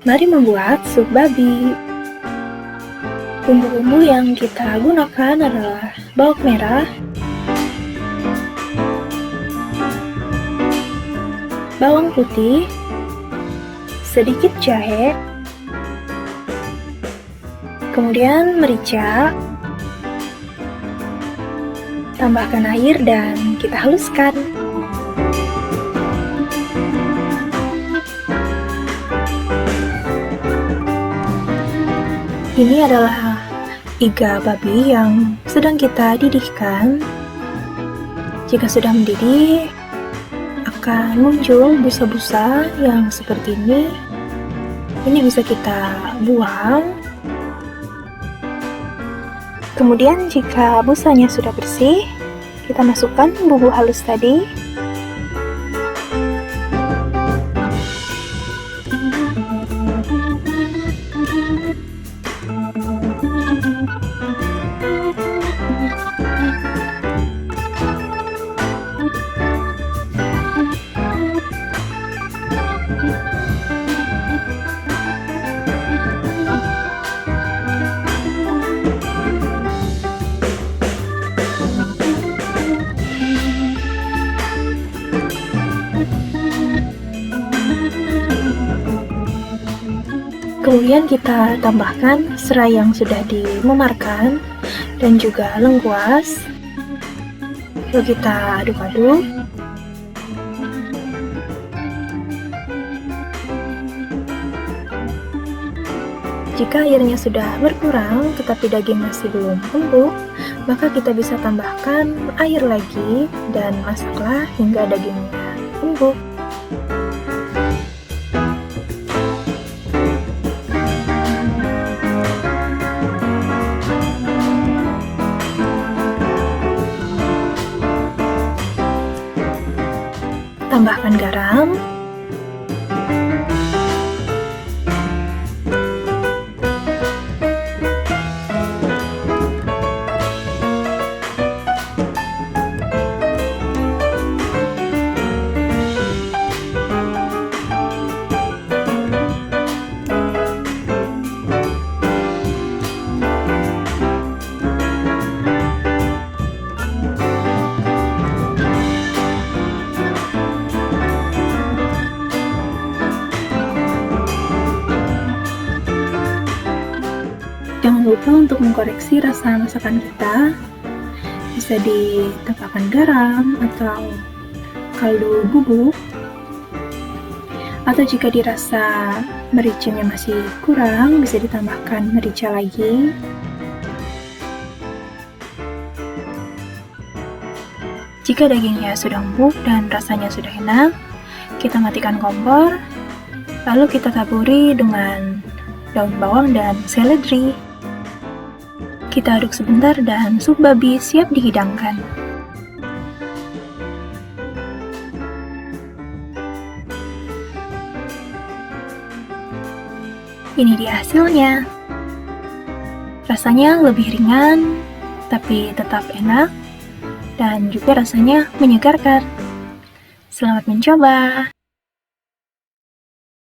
Mari membuat sup babi. Bumbu-bumbu yang kita gunakan adalah bawang merah, bawang putih, sedikit jahe, kemudian merica, tambahkan air dan kita haluskan. Ini adalah iga babi yang sedang kita didihkan. Jika sudah mendidih, akan muncul busa-busa yang seperti ini. Ini bisa kita buang. Kemudian jika busanya sudah bersih, kita masukkan bumbu halus tadi. Kemudian kita tambahkan serai yang sudah dimemarkan dan juga lengkuas. Lalu kita aduk-aduk. Jika airnya sudah berkurang tetapi daging masih belum empuk, maka kita bisa tambahkan air lagi dan masaklah hingga dagingnya empuk. Tambahkan garam, jangan lupa untuk mengkoreksi rasa masakan kita. Bisa ditambahkan garam atau kaldu bubuk, atau jika dirasa mericanya masih kurang, bisa ditambahkan merica lagi. Jika dagingnya sudah empuk dan rasanya sudah enak, kita matikan kompor, lalu kita taburi dengan daun bawang dan seledri. Kita aduk sebentar dan sup babi siap dihidangkan. Ini dia hasilnya. Rasanya lebih ringan, tapi tetap enak, dan juga rasanya menyegarkan. Selamat mencoba!